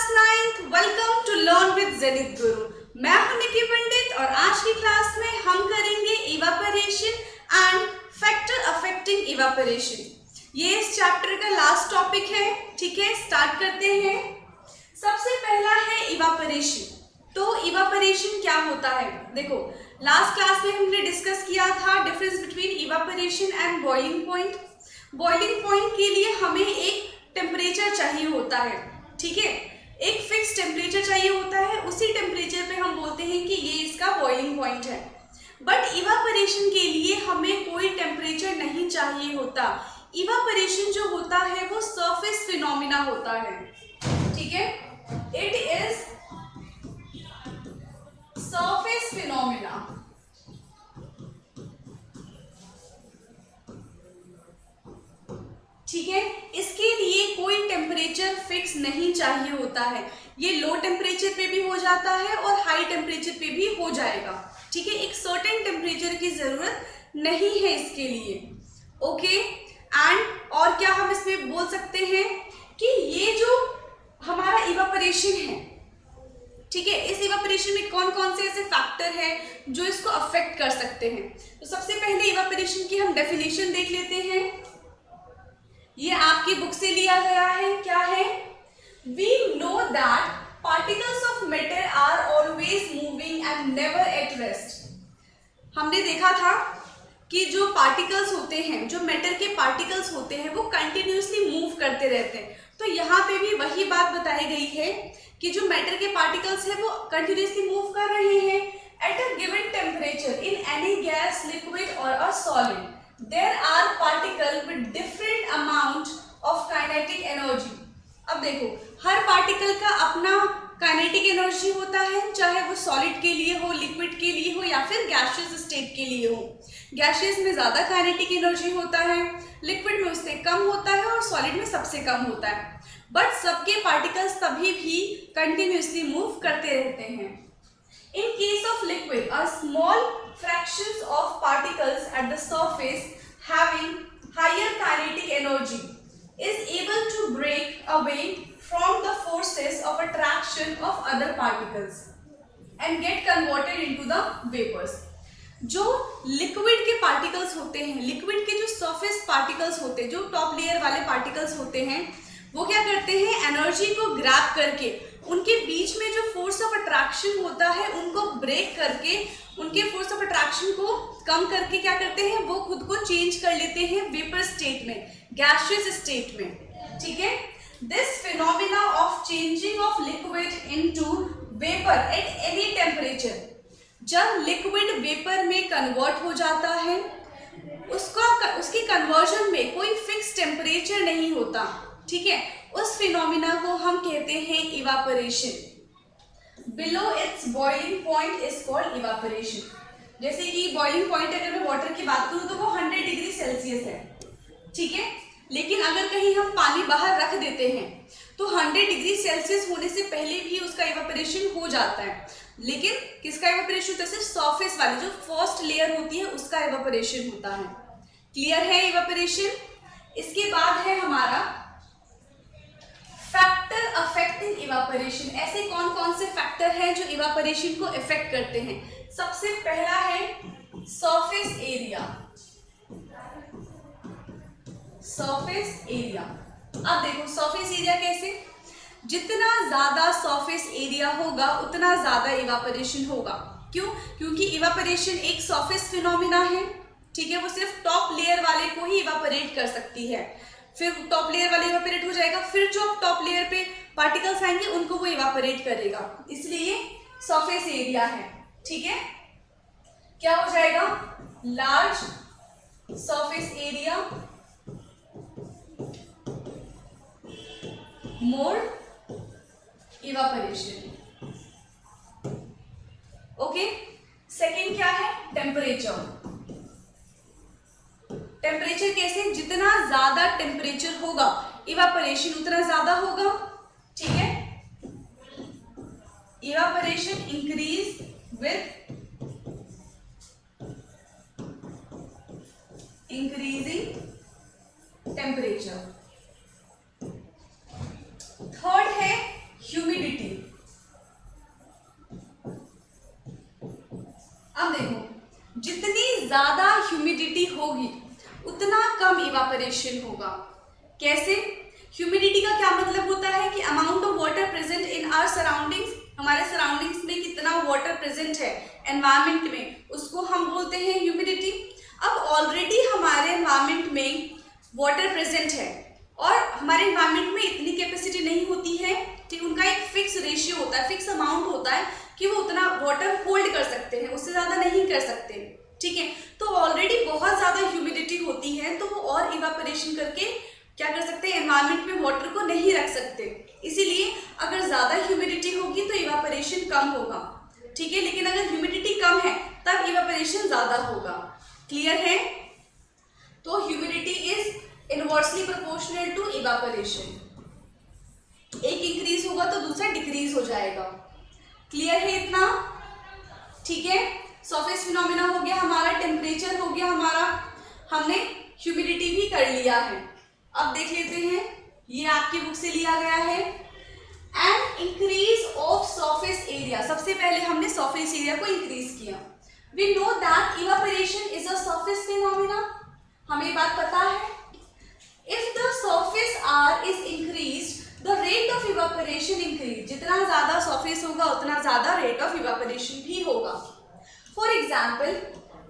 Class 9th welcome to learn with Zenith Guru. मैं हूं निकी पंडित और आज की क्लास में हम करेंगे evaporation and factor affecting evaporation. ये इस चैप्टर का लास्ट टॉपिक है। ठीक है, स्टार्ट करते हैं। सबसे पहला है इवापोरेशन। तो इवापोरेशन क्या होता है? देखो, लास्ट क्लास में हमने डिस्कस किया था difference between evaporation and boiling point. Boiling point के लिए हमें एक टेम्परेचर चाहिए होता है। ठीक है, एक फिक्स टेम्परेचर चाहिए होता है, उसी टेम्परेचर पे हम बोलते हैं कि ये इसका बॉइलिंग पॉइंट है। बट इवापोरेशन के लिए हमें कोई टेम्परेचर नहीं चाहिए होता। इवापोरेशन जो होता है वो सरफेस फिनोमिना होता है। ठीक है, इट इज सरफेस फिनोमिना। ठीक है, इसके लिए कोई टेम्परेचर फिक्स नहीं चाहिए होता है। ये लो टेम्परेचर पे भी हो जाता है और हाई टेम्परेचर पे भी हो जाएगा। ठीक है, एक सर्टेन टेम्परेचर की जरूरत नहीं है इसके लिए। ओके, एंड और क्या हम इसमें बोल सकते हैं कि ये जो हमारा इवापोरेशन है, ठीक है, इस इवापोरेशन में कौन कौन से ऐसे फैक्टर है जो इसको अफेक्ट कर सकते हैं। तो सबसे पहले इवापोरेशन की हम डेफिनेशन देख लेते हैं। ये आपकी बुक से लिया गया है। क्या है? We know that particles of matter are always moving and never at rest. हमने देखा था कि जो पार्टिकल्स होते हैं, जो मैटर के पार्टिकल्स होते हैं, वो कंटिन्यूसली मूव करते रहते हैं। तो यहाँ पे भी वही बात बताई गई है कि जो मैटर के पार्टिकल्स है वो कंटिन्यूसली मूव कर रहे हैं at a given temperature in any gas, liquid और a solid. There are particles with different amount of kinetic energy। अब देखो, हर पार्टिकल का अपना काइनेटिक एनर्जी होता है, चाहे वो सॉलिड के लिए हो, लिक्विड के लिए हो या फिर गैसियस स्टेट के लिए हो। गैसियस में ज़्यादा काइनेटिक एनर्जी होता है, लिक्विड में उससे कम होता है और सॉलिड में सबसे कम होता है। बट सबके पार्टिकल्स तभी भी कंटिन्यूसली मूव करते रहते हैं। In case of liquid, a small fractions of particles at the surface having higher kinetic energy is able to break away from the forces of attraction of other particles and get converted into the vapors। जो liquid के particles होते हैं, liquid के जो surface particles होते हैं, जो top layer वाले पार्टिकल्स होते हैं, वो क्या करते हैं, एनर्जी को ग्रैब करके उनके बीच में जो फोर्स ऑफ अट्रैक्शन होता है उनको ब्रेक करके, उनके फोर्स ऑफ अट्रैक्शन को कम करके क्या करते हैं, वो खुद को चेंज कर लेते हैं वेपर स्टेट में, गैसियस स्टेट में। ठीक है, this phenomena of changing of liquid into vapour at any temperature, जब लिक्विड वेपर में कन्वर्ट हो जाता है, उसकी कन्वर्जन में कोई फिक्स टेम्परेचर नहीं होता। ठीक है, उस फिनोमिना को हम कहते हैं evaporation. Below it's boiling point is called evaporation. जैसे कि बॉइलिंग पॉइंट अगर मैं वाटर की बात करूं तो वो 100 डिग्री सेल्सियस है। ठीक है, लेकिन अगर कहीं हम पानी बाहर रख देते हैं तो 100 डिग्री सेल्सियस होने से पहले भी उसका इवापोरेशन हो जाता है। लेकिन किसका इवापोरेशन होता है? सिर्फ सरफेस वाली जो फर्स्ट लेयर होती है उसका इवापोरेशन होता है। क्लियर है इवापोरेशन? इसके बाद है हमारा फैक्टर अफेक्टिंग इवापोरेशन। ऐसे कौन कौन से फैक्टर हैं जो इवापोरेशन को इफेक्ट करते हैं? सबसे पहला है सरफेस एरिया। सरफेस एरिया, अब देखो सरफेस एरिया कैसे? जितना ज्यादा सरफेस एरिया होगा उतना ज्यादा इवापोरेशन होगा। क्यों? क्योंकि इवापोरेशन एक सरफेस फिनोमिना है। ठीक है, वो सिर्फ टॉप लेयर वाले को ही इवापोरेट कर सकती है। फिर टॉप लेयर वाले इवापोरेट हो जाएगा, फिर जो टॉप लेयर पे पार्टिकल्स आएंगे उनको वो इवापोरेट करेगा, इसलिए सरफेस एरिया है। ठीक है, क्या हो जाएगा? लार्ज सरफेस एरिया, मोर इवापोरेशन। ओके, सेकेंड क्या है? टेम्परेचर। टेम्परेचर कैसे? जितना ज्यादा टेम्परेचर होगा इवापोरेशन उतना ज्यादा होगा। ठीक है, evaporation increase with increasing temperature. Third है ह्यूमिडिटी। ज्यादा ह्यूमिडिटी होगी उतना कम इवापोरेशन होगा। कैसे? ह्यूमिडिटी का क्या मतलब होता है कि amount of water present in our surroundings, हमारे सराउंडिंग्स में कितना वाटर प्रेजेंट है एनवायरमेंट में, उसको हम बोलते हैं ह्यूमिडिटी। अब ऑलरेडी हमारे एनवायरमेंट में वाटर प्रेजेंट है और हमारे एनवायरमेंट में इतनी कैपेसिटी नहीं होती है, ठीक, उनका एक फिक्स रेशियो होता है, फिक्स अमाउंट होता है कि वो उतना वाटर होल्ड कर सकते हैं, उससे ज़्यादा नहीं कर सकते, ठीक है। तो ऑलरेडी बहुत ज़्यादा ह्यूमिडिटी होती है तो वो और इवापोरेशन करके क्या कर सकते हैं, एनवायरमेंट में वाटर को नहीं रख सकते। इसीलिए अगर ज़्यादा ह्यूमिडिटी होगी तो इवापोरेशन कम होगा, ठीक है, लेकिन अगर ह्यूमिडिटी कम है तब इवापोरेशन ज़्यादा होगा। क्लियर है? तो humidity is inversely proportional to evaporation, एक इंक्रीज होगा तो दूसरा डिक्रीज हो जाएगा। क्लियर है इतना? ठीक है, सरफेस फिनोमेना हो गया हमारा, टेम्परेचर हो गया हमारा, हमने ह्यूमिडिटी भी कर लिया है। अब देख लेते हैं, ये आपकी बुक से लिया गया है। And increase of surface area, सबसे पहले हमने सरफेस एरिया को इंक्रीज किया। We know that evaporation is a surface phenomena, हमें बात पता है। If the surface are is increased the rate of evaporation increase, जितना ज्यादा सरफेस होगा उतना ज्यादा रेट ऑफ इवापोरेशन भी होगा। For example,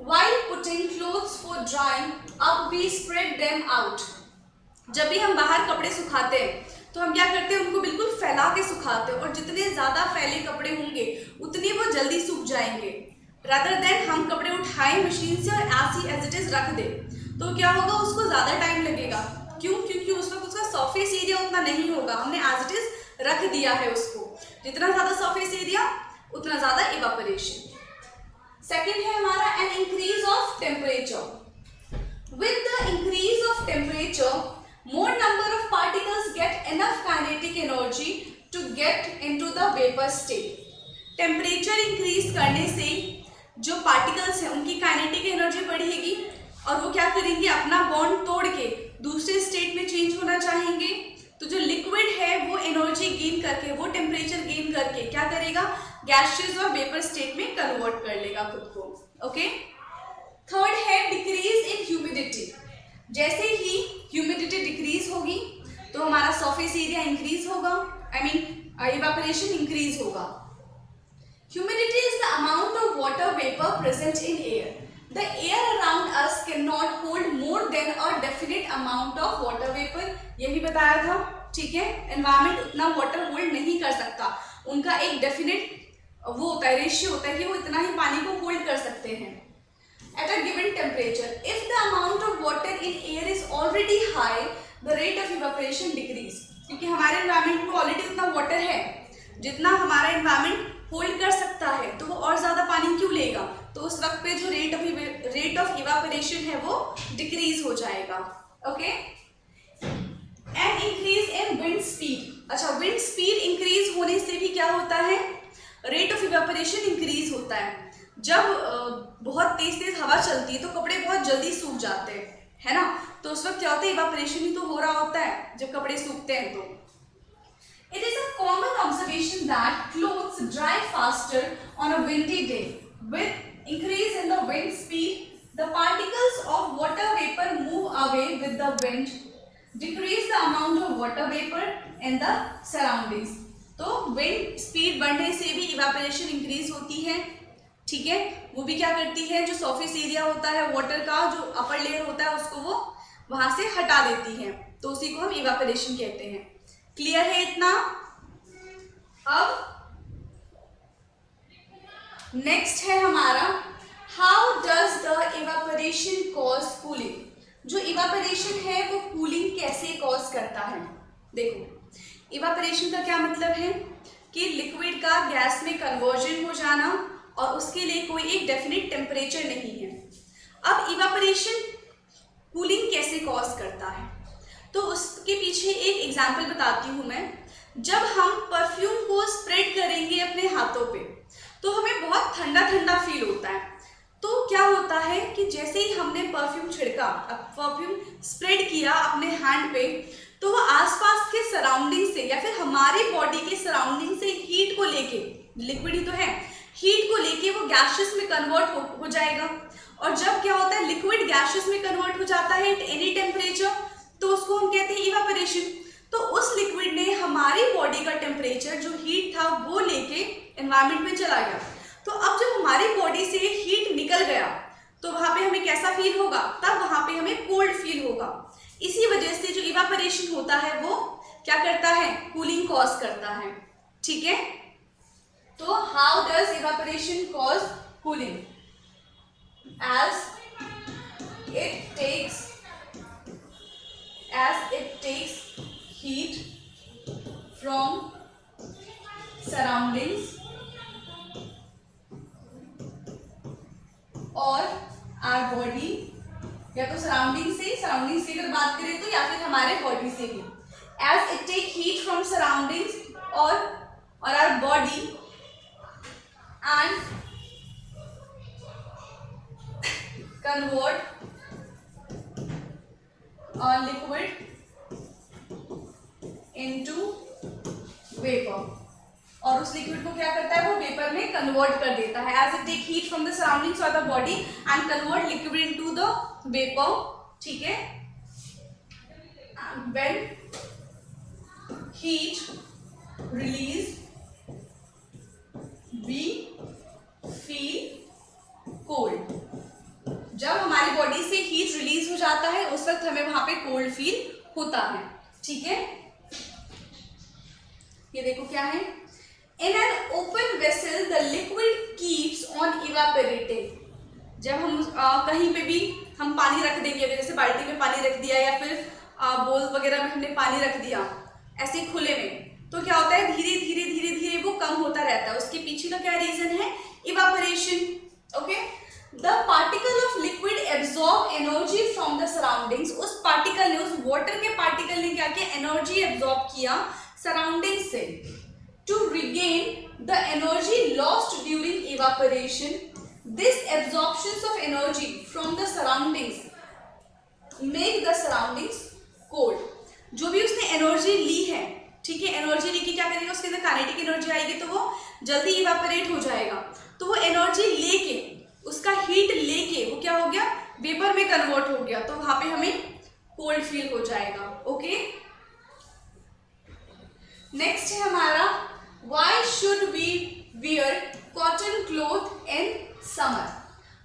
while putting clothes for drying up we spread them out, जब भी हम बाहर कपड़े सुखाते हैं तो हम क्या करते हैं, उनको बिल्कुल फैला के सुखाते हैं और जितने ज्यादा फैले कपड़े होंगे उतने वो जल्दी सूख जाएंगे। रादर देन हम कपड़े उठाएं मशीन से और ऐसी एज इट इज रख दें, तो क्या होगा, उसको ज्यादा टाइम लगेगा। क्यों? क्योंकि उस वक्त उसका सरफेस एरिया उतना नहीं होगा, हमने एज इट इज रख दिया है उसको। जितना ज्यादा सरफेस एरिया उतना ज्यादा इवापोरेशन। सेकेंड है हमारा an increase of temperature. With the increase of temperature more number of particles get enough kinetic energy to get into the vapor state. Temperature increase करने से जो पार्टिकल्स हैं उनकी काइनेटिक एनर्जी बढ़ेगी और वो क्या करेंगे, अपना बॉन्ड तोड़ के दूसरे स्टेट में चेंज होना चाहेंगे। तो जो लिक्विड है वो एनर्जी गेन करके, वो टेम्परेचर गेन करके क्या करेगा, गैसियस और वेपर स्टेट में कन्वर्ट कर लेगा खुद को। ओके। थर्ड है डिक्रीज इन ह्यूमिडिटी। जैसे ही ह्यूमिडिटी डिक्रीज होगी तो हमारा सरफेस एरिया इंक्रीज होगा, आई मीन इवापोरेशन इंक्रीज होगा। Humidity is the amount of water vapour present in air. The air around us can not hold more than a definite amount of water vapour, ये भी बताया था, ठीक है। Environment उतना water hold नहीं कर सकता, उनका एक डेफिनेट वो होता है, रेशियो होता है कि वो इतना ही पानी को होल्ड कर सकते हैं at a given temperature. If the amount of water in air is already high, the rate of evaporation decrease. क्योंकि हमारे एनवायरमेंट में ऑलरेडी उतना वाटर है, जितना हमारा एनवायरमेंट होल्ड कर सकता है, तो वो और ज्यादा पानी क्यों लेगा, तो उस वक्त पे जो रेट ऑफ इवापोरेशन है वो डिक्रीज हो जाएगा। Okay. And increase in wind speed. अच्छा, विंड स्पीड इंक्रीज होने से भी क्या होता है, रेट ऑफ इवापोरेशन इंक्रीज होता है। जब बहुत तेज हवा चलती है तो कपड़े बहुत जल्दी सूख जाते हैं, है ना, तो उस वक्त क्या होता है, इवापोरेशन ही तो हो रहा होता है जब कपड़े सूखते हैं। तो it is a common observation that clothes dry faster on a windy day with increase in the wind speed the particles of water vapour move away with the wind, decrease the amount of water vapour in the surroundings. तो wind speed बढ़ने से भी evaporation increase होती है, ठीक है। वो भी क्या करती है, जो सरफेस एरिया होता है वाटर का, जो अपर लेयर होता है, उसको वो वहां से हटा देती है, तो उसी को हम इवापोरेशन कहते हैं। क्लियर है इतना? अब नेक्स्ट है हमारा how does the evaporation cause cooling. जो इवापोरेशन है वो कूलिंग कैसे कॉज करता है। देखो, इवापोरेशन का क्या मतलब है कि लिक्विड का गैस में कन्वर्जन हो जाना और उसके लिए कोई एक डेफिनेट टेम्परेचर नहीं है। अब इवापोरेशन कूलिंग कैसे कॉज करता है, तो उसके पीछे एक एग्जांपल बताती हूँ मैं। जब हम परफ्यूम को स्प्रेड करेंगे अपने हाथों पे तो हमें बहुत ठंडा ठंडा फील होता है। तो क्या होता है कि जैसे ही हमने परफ्यूम छिड़का, परफ्यूम स्प्रेड किया अपने हैंड पे, तो वो आसपास के सराउंडिंग से या फिर हमारी बॉडी के सराउंडिंग से हीट को लेके, लिक्विड ही तो है, हीट को लेके वो गैसेस में कन्वर्ट हो जाएगा और जब क्या होता है लिक्विड गैसेस में कन्वर्ट हो जाता है एट एनी टेम्परेचर, तो उसको हम कहते हैं इवापोरेशन। तो उस लिक्विड ने हमारी बॉडी का टेम्परेचर जो हीट था वो लेके एनवायरमेंट में चला गया। तो अब जब हमारी बॉडी से हीट निकल गया तो वहां पे हमें कैसा फील होगा, तब वहां पे हमें कोल्ड फील होगा। इसी वजह से जो इवापोरेशन होता है वो क्या करता है, कूलिंग कॉज करता है। ठीक है, तो how does evaporation cause cooling? as it takes heat from surroundings और our body, या तो सराउंडिंग से अगर बात करें तो, या फिर हमारे बॉडी से भी, as it take heat from surroundings और our body and convert a liquid into vapor, और उस लिक्विड को क्या करता है, वो वेपर में कन्वर्ट कर देता है। As it take heat from the surroundings और the body and convert liquid into the vapour. ठीक है, when heat release we feel cold. जब हमारी बॉडी से हीट रिलीज हो जाता है उस वक्त हमें वहां पे कोल्ड फील होता है। ठीक है, ये देखो क्या है, in an open vessel the liquid keeps on evaporating. जब हम कहीं पे भी हम पानी रख देंगे, जैसे बाल्टी में पानी रख दिया या फिर बोल वगैरह में हमने पानी रख दिया ऐसे खुले में, तो क्या होता है धीरे धीरे धीरे धीरे वो कम होता रहता है। उसके पीछे का क्या रीजन है, evaporation. Okay, the particle of liquid absorb energy from the surroundings. उस पार्टिकल ने, उस वाटर के पार्टिकल ने क्या किया, एनर्जी एब्जॉर्ब किया सराउंडिंग से, to regain the energy lost during evaporation. This absorptions of energy from the surroundings make the surroundings cold. जो भी उसने एनर्जी ली है, ठीक है, एनर्जी लेके क्या करेगा, उसके अंदर काइनेटिक एनर्जी आएगी तो वो जल्दी इवापोरेट हो जाएगा। तो वो एनर्जी लेके, उसका हीट लेके वो क्या हो गया, वेपर में कन्वर्ट हो गया, तो वहां पे हमें कोल्ड फील हो जाएगा। ओके, नेक्स्ट है हमारा, why should we wear cotton cloth in summer.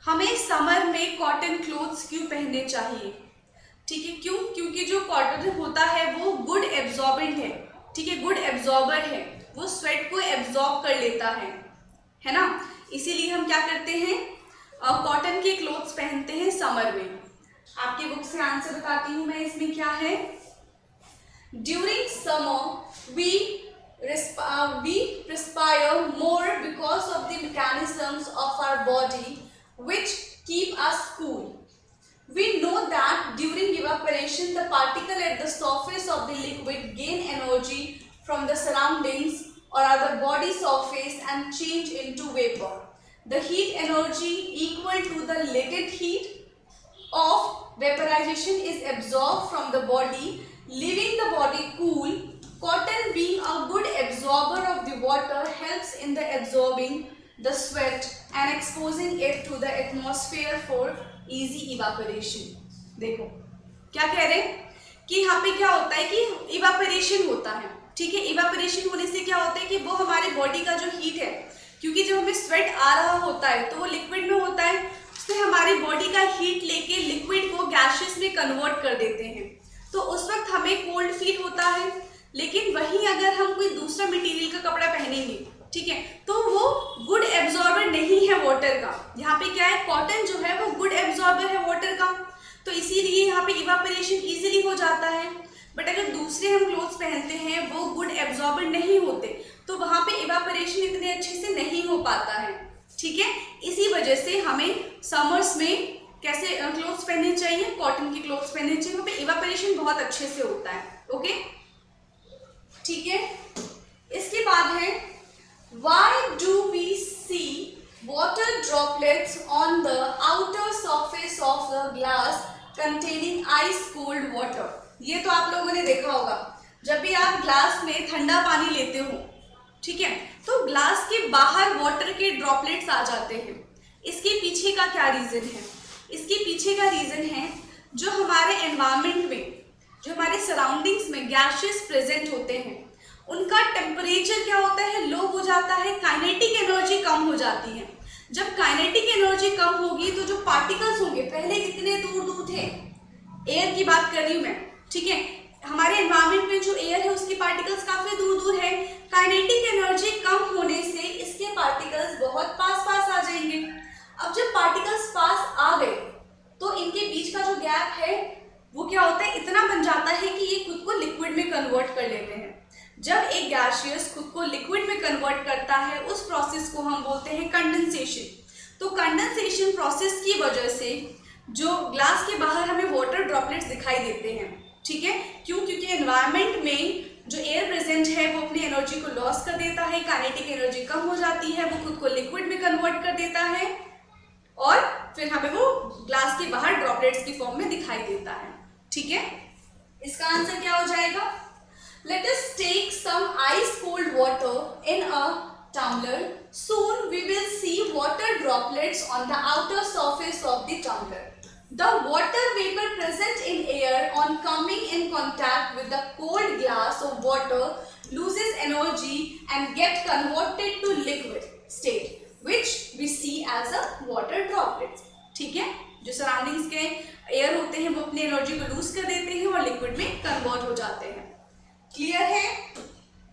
हमें समर में कॉटन क्लॉथ्स क्यों पहनने चाहिए? ठीक है, क्यों? क्योंकि जो कॉटन होता है वो गुड एब्जॉर्बेंट है। ठीक है, गुड एब्जॉर्बर है, वो स्वेट को एब्जॉर्ब कर लेता है ना। इसीलिए हम क्या करते हैं, कॉटन के क्लोथ्स पहनते हैं समर में। आपके बुक से आंसर बताती हूं मैं, इसमें क्या है, during summer we perspire more because of the mechanisms of our body which keep us cool. We know that during evaporation the particle at the surface of the liquid gain energy from the surroundings or other body surface and change into vapor. The heat energy equal to the latent heat of vaporization is absorbed from the body, leaving the body cool. Cotton, being a good absorber of the water, helps in the absorbing the sweat and exposing it to the atmosphere for easy evaporation. देखो क्या कह रहे हैं कि यहाँ पे क्या होता है कि इवापोरेशन होता है। ठीक है, इवापोरेशन होने से क्या होता है कि वो हमारे बॉडी का जो हीट है, क्योंकि जब हमें स्वेट आ रहा होता है तो वो लिक्विड में होता है, उससे हमारी बॉडी का हीट लेके लिक्विड को गैसेस में कन्वर्ट कर देते हैं, तो उस वक्त हमें कोल्ड फील होता है। लेकिन वहीं अगर हम कोई दूसरा मटेरियल का कपड़ा पहनेंगे, ठीक है, तो वो गुड एब्जॉर्बर नहीं है वाटर का। यहाँ पे क्या है, कॉटन जो है वो गुड एब्जॉर्बर है वाटर का, तो इसीलिए यहाँ पे इवापोरेशन इजीली हो जाता है। बट अगर दूसरे हम क्लोथ्स पहनते हैं वो गुड एब्जॉर्बर नहीं होते, तो वहाँ पे इवापोरेशन इतने अच्छे से नहीं हो पाता है। ठीक है, इसी वजह से हमें समर्स में कैसे क्लोथ्स पहनने चाहिए, कॉटन के क्लोथ्स पहनने चाहिए, वहाँ पे इवापोरेशन बहुत अच्छे से होता है। ओके, ठीक है, इसके बाद है, why do we see water droplets on the outer surface of the glass containing ice cold water? ये तो आप लोगों ने देखा होगा, जब भी आप ग्लास में ठंडा पानी लेते हो, ठीक है, तो ग्लास के बाहर वाटर के ड्रॉपलेट्स आ जाते हैं। इसके पीछे का क्या रीजन है? इसके पीछे का रीजन है जो हमारे एनवायरमेंट में, जो हमारे सराउंडिंग्स में गैसेस प्रेजेंट होते हैं उनका टेम्परेचर क्या होता है, लो हो जाता है, काइनेटिक एनर्जी कम हो जाती है। जब काइनेटिक एनर्जी कम होगी तो जो पार्टिकल्स होंगे, पहले कितने दूर दूर थे, एयर की बात कर रही हूँ मैं, ठीक है, हमारे एनवायरमेंट में जो एयर है उसकी पार्टिकल्स काफी दूर दूर है, काइनेटिक एनर्जी कम होने से इसके पार्टिकल्स बहुत पास पास आ जाएंगे। अब जब पार्टिकल्स पास आ गए तो इनके बीच का जो गैप है वो क्या होता है, इतना बन जाता है कि ये खुद को लिक्विड में कन्वर्ट कर लेते हैं। जब एक गैसियस खुद को लिक्विड में कन्वर्ट करता है उस प्रोसेस को हम बोलते हैं कंडेंसेशन। तो कंडेंसेशन प्रोसेस की वजह से जो ग्लास के बाहर हमें वाटर ड्रॉपलेट्स दिखाई देते हैं, ठीक है, क्यों, क्योंकि एनवायरनमेंट में जो एयर प्रेजेंट है वो अपनी एनर्जी को लॉस कर देता है, काइनेटिक एनर्जी कम हो जाती है, वो खुद को लिक्विड में कन्वर्ट कर देता है और फिर हमें वो ग्लास के बाहर ड्रॉपलेट्स की फॉर्म में दिखाई देता है। ठीक है, इसका आंसर क्या हो जाएगा? Let us take some ice cold water in a tumbler. Soon we will see water droplets on the outer surface of the tumbler. The water vapor present in air on coming in contact with the cold glass of water loses energy and get converted to liquid state, which we see as a water droplet. ठीक है, जो surroundings के air होते हैं वो अपनी energy को loose कर देते हैं और लिक्विड में कन्वर्ट हो जाते हैं। क्लियर है?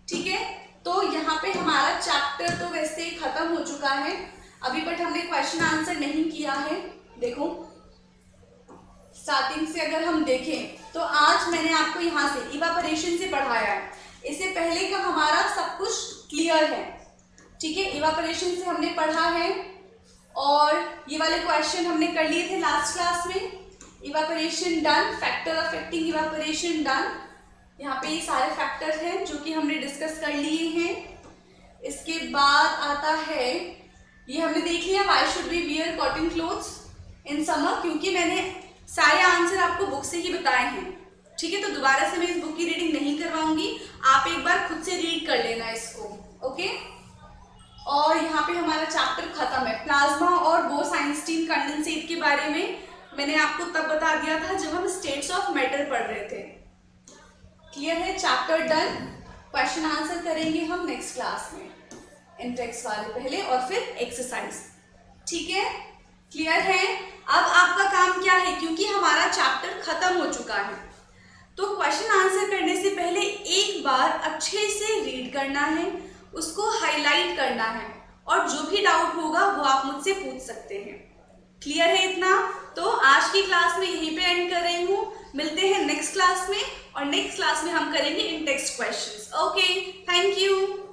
ठीक है, तो यहाँ पे हमारा चैप्टर तो वैसे खत्म हो चुका है अभी, बट हमने क्वेश्चन आंसर नहीं किया है। देखो स्टार्टिंग से अगर हम देखें तो आज मैंने आपको यहाँ से इवापोरेशन से पढ़ाया है, इससे पहले का हमारा सब कुछ क्लियर है। ठीक है, इवापोरेशन से हमने पढ़ा है और ये वाले क्वेश्चन हमने कर लिए थे लास्ट क्लास में। Evaporation done, factor affecting evaporation done, यहाँ पे ये सारे फैक्टर्स हैं जो कि हमने डिस्कस कर लिए हैं। इसके बाद आता है, ये हमने देख लिया why should we wear cotton clothes in summer, क्योंकि मैंने सारे आंसर आपको बुक से ही बताए हैं। ठीक है, तो दोबारा से मैं इस बुक की रीडिंग नहीं करवाऊंगी, आप एक बार खुद से रीड कर लेना इसको। ओके, और यहाँ पे हमारा चैप्टर खत्म है। प्लाज्मा और बोस-आइंस्टीन कंडेंसेट के बारे में मैंने आपको तब बता दिया था जब हम स्टेट्स ऑफ मैटर पढ़ रहे थे। क्लियर है? Chapter done. क्वेश्चन आंसर करेंगे हम नेक्स्ट क्लास में, इंटेक्स वाले पहले और फिर एक्सरसाइज। ठीक है, क्लियर है? अब आपका काम क्या है, क्योंकि हमारा चैप्टर खत्म हो चुका है तो क्वेश्चन आंसर करने से पहले एक बार अच्छे से रीड करना है, उसको हाईलाइट करना है और जो भी डाउट होगा वो आप मुझसे पूछ सकते हैं। क्लियर है इतना? तो आज की क्लास में यहीं पे एंड कर रही हूँ, मिलते हैं नेक्स्ट क्लास में और नेक्स्ट क्लास में हम करेंगे in text questions. Okay, thank you.